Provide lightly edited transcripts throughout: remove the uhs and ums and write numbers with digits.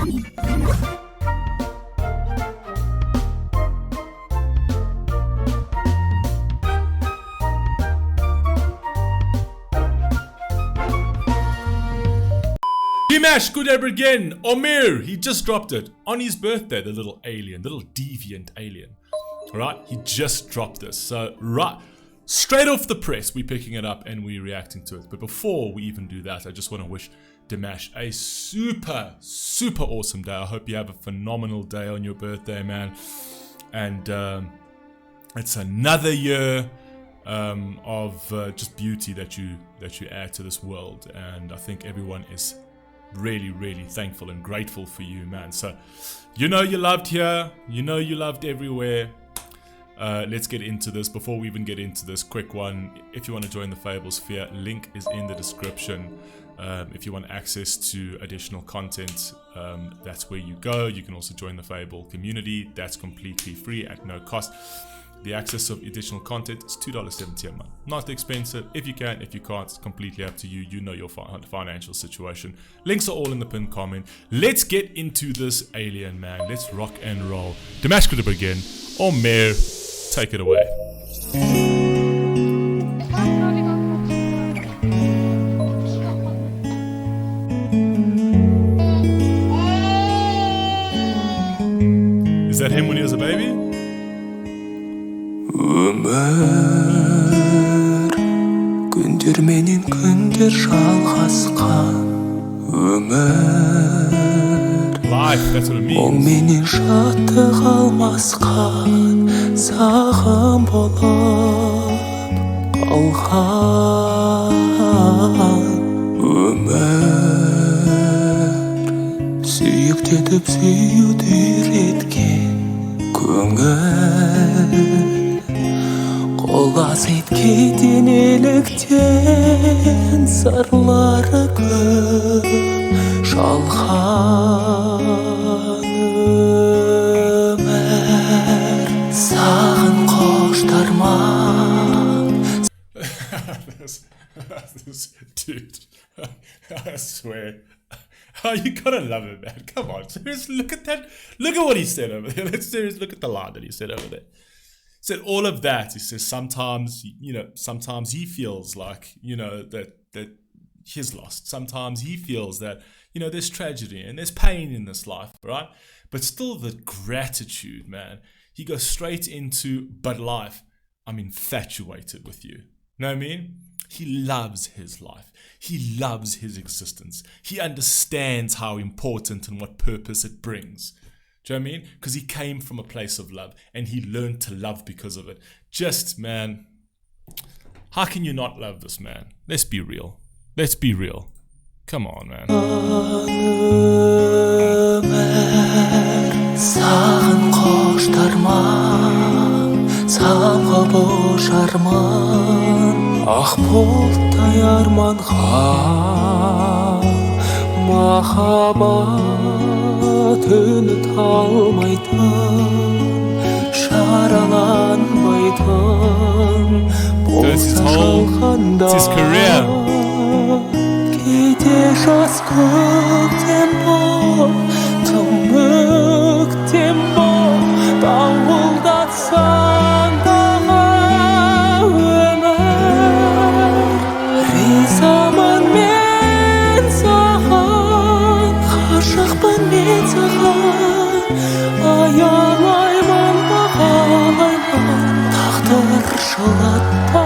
Dimash Qudaibergen, Omir, he just dropped it on his birthday, the little alien, the little deviant alien. Alright, he just dropped this. So, right, straight off the press, we're picking it up and we're reacting to it. But before we even do that, I just want to wish Dimash a super, super awesome day. I hope you have a phenomenal day on your birthday, man. And it's another year of just beauty that you add to this world. And I think everyone is really, really thankful and grateful for you, man. So, you know you're loved here. You know you're loved everywhere. Let's get into this. Before we even get into this, quick one. If you want to join the Fable Sphere, link is in the description. If you want access to additional content, that's where you go. You can also join the Fable community. That's completely free at no cost. The access of additional content is $2.70 a month. Not expensive. If you can, if you can't, it's completely up to you. You know your financial situation. Links are all in the pinned comment. Let's get into this alien, man. Let's rock and roll. Dimash Qudaibergen, Omir, take it away. Is that him when he was a baby? Өмір күндер менен күндер жалғасқан өмір ол менен шаттық алмасқан сағым болып қалған өмір сүйіктетіп сүюді үйреткен көңіл Қолас еткеден еліктен сырлары көп жалған өмір сағын қоштарма. Dude, I swear. Oh, you gotta love it, man. Come on, seriously, look at that. Look at what he said over there. Let's seriously look at the line that he said over there. Said all of that. He says sometimes, sometimes he feels like, that he's lost. Sometimes he feels that, there's tragedy and there's pain in this life, right? But still the gratitude, man. He goes straight into, but life, I'm infatuated with you. Know what I mean? He loves his life. He loves his existence. He understands how important and what purpose it brings. Do you know what I mean? Because he came from a place of love and he learned to love because of it. Just, man, how can you not love this man? Let's be real. Let's be real. Come on, man. Ақ бұлттай арманға махаббат үміт алмайтын жараланбайтын болса жалғанда кейде жас көктем бол тым өктем бол дауылдатсаң Аяйлаймын, бағалаймын, тағдыр жылатпа,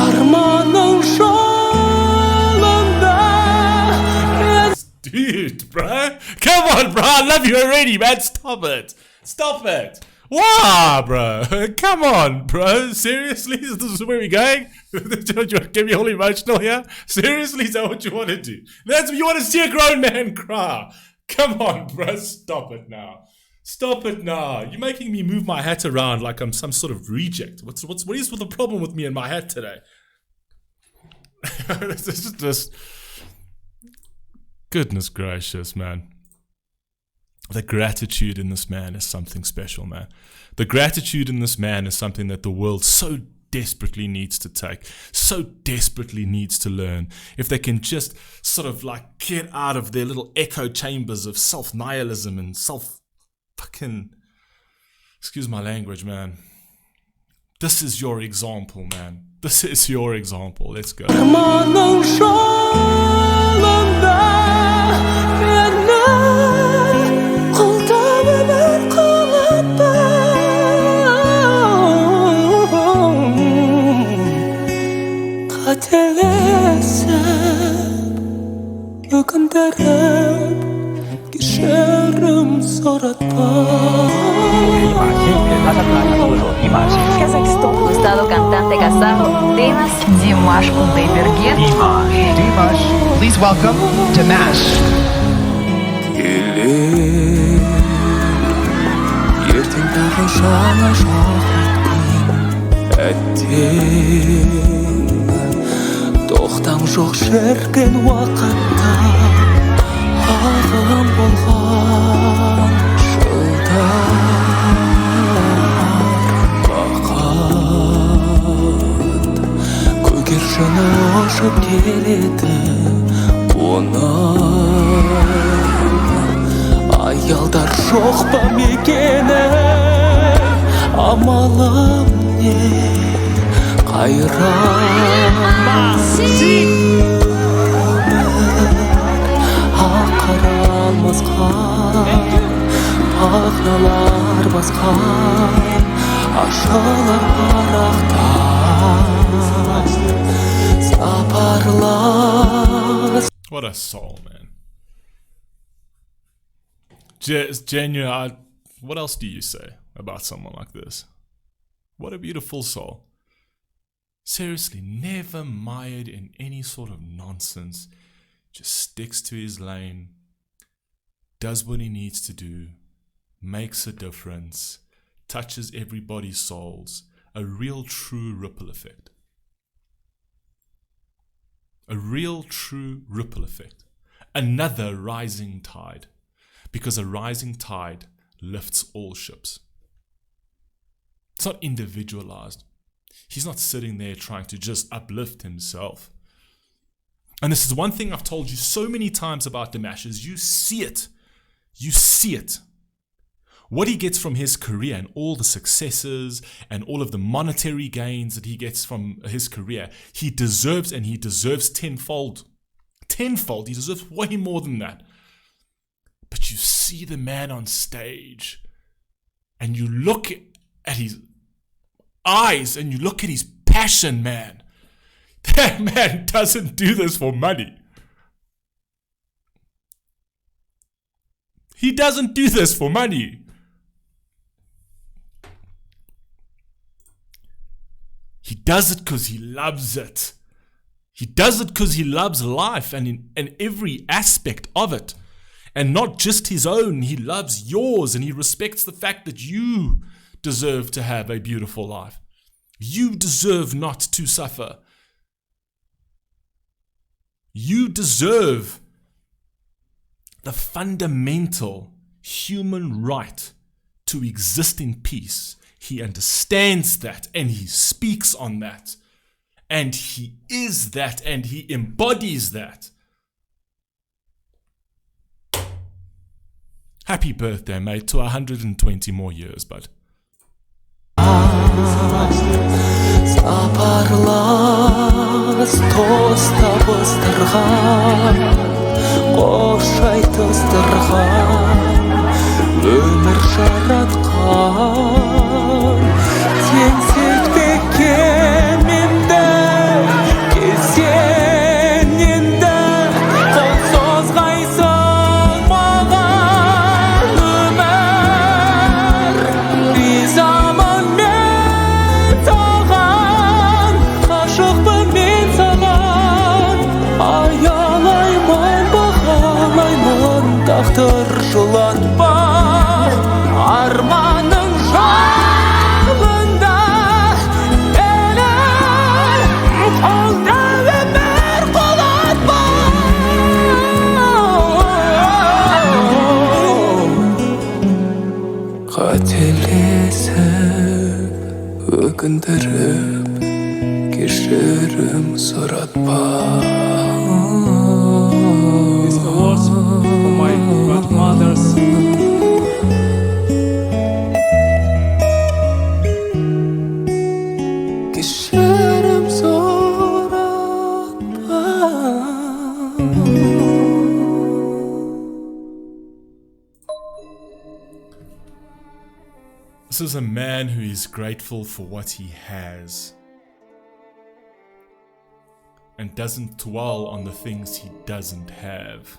арманың жолында. Dude, bro. Come on, bro. I love you already, man. Stop it. Stop it. Wow, bro. Come on, bro. Seriously? This is where we're going? You want to get me all emotional here? Seriously? Is that what you want to do? That's what you want to see a grown man cry. Come on, bro. Stop it now. Stop it now. You're making me move my hat around like I'm some sort of reject. What is the problem with me and my hat today? This is just... Goodness gracious, man. The gratitude in this man is something special, man. The gratitude in this man is something that the world so desperately needs to take, so desperately needs to learn, if they can just sort of like get out of their little echo chambers of self-nihilism and fucking, excuse my language, man. This is your example, man. This is your example. Let's go. Gustado cantante kazajo Dimash Qudaibergen. Dimash, please welcome Dimash. ертең тағы жаңа шақыртпен әттең тоқтам жоқ шіркін уақытта ағылым болған жылдар бақыт көгершіні ұшып келеді аялдар жоқ па мекені амалым не қайран ақыры алмасқан мағыналар басқан ашылар парақтан сапарлас. What a soul, man. Genuine. What else do you say about someone like this? What a beautiful soul. Seriously, never mired in any sort of nonsense. Just sticks to his lane, does what he needs to do, makes a difference, touches everybody's souls. A real true ripple effect. A real true ripple effect. Another rising tide. Because a rising tide lifts all ships. It's not individualized. He's not sitting there trying to just uplift himself. And this is one thing I've told you so many times about Dimash is you see it. You see it. What he gets from his career and all the successes and all of the monetary gains that he gets from his career, he deserves, and he deserves tenfold. Tenfold. He deserves way more than that. But you see the man on stage and you look at his eyes and you look at his passion, man. That man doesn't do this for money. He doesn't do this for money. He does it because he loves it. He does it because he loves life and in every aspect of it. And not just his own, he loves yours and he respects the fact that you deserve to have a beautiful life. You deserve not to suffer. You deserve the fundamental human right to exist in peace. He understands that and he speaks on that. And he is that and he embodies that. Happy birthday, mate, to 120 more years, bud. Сапарлас тоста бастырған қош айтыстырған өмір жаратқан теңселтпеген менді келсең енді қол созғайсың маған өмір ризамын мен саған ғашықпын мен саған аялаймын бағалаймын тағдыр жылатпа арманың жолында әлі қолда өмір құлатпа қателесіп өкіндіріп кешірім сұратпа. These are words for my grandmothers. Кешірім сұратпа. This is a man who is grateful for what he has and doesn't dwell on the things he doesn't have.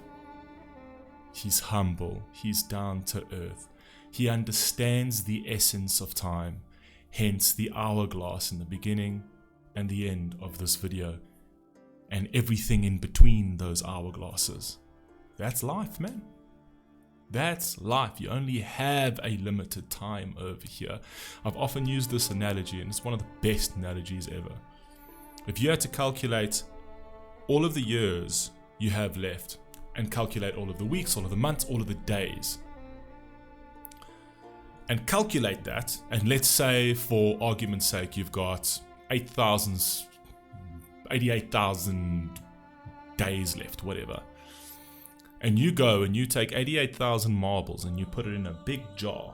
He's humble, he's down to earth. He understands the essence of time, hence the hourglass in the beginning and the end of this video, and everything in between those hourglasses. That's life, man. That's life. You only have a limited time over here. I've often used this analogy, and it's one of the best analogies ever. If you had to calculate all of the years you have left, and calculate all of the weeks, all of the months, all of the days, and calculate that, and let's say for argument's sake you've got 88,000 days left, whatever. And you go and you take 88,000 marbles and you put it in a big jar,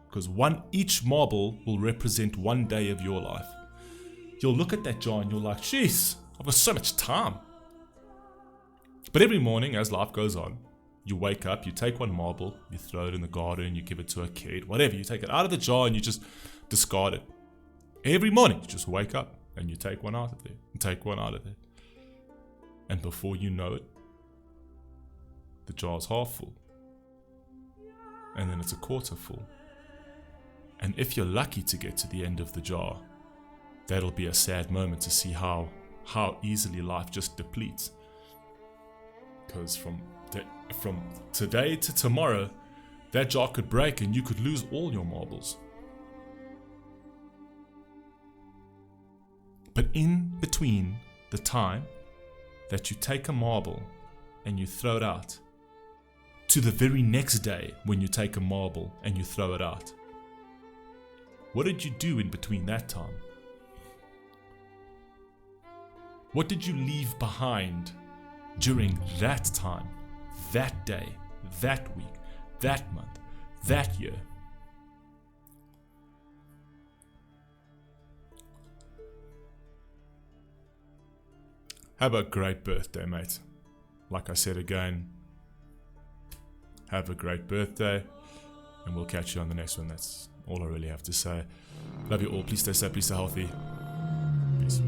because each marble will represent one day of your life. You'll look at that jar and you're like, jeez, I've got so much time. But every morning as life goes on, you wake up, you take one marble, you throw it in the garden, you give it to a kid, whatever, you take it out of the jar and you just discard it. Every morning you just wake up and you take one out of there, and take one out of there. And before you know it, the jar's half full, and then it's a quarter full. And if you're lucky to get to the end of the jar, that'll be a sad moment to see how easily life just depletes. Because from today to tomorrow, that jar could break and you could lose all your marbles. But in between the time that you take a marble and you throw it out, to the very next day when you take a marble and you throw it out, what did you do in between that time? What did you leave behind during that time, that day, that week, that month, that year? Have a great birthday, mate. Like I said again, have a great birthday, and we'll catch you on the next one. That's all I really have to say. Love you all. Please stay safe, please stay healthy. Peace.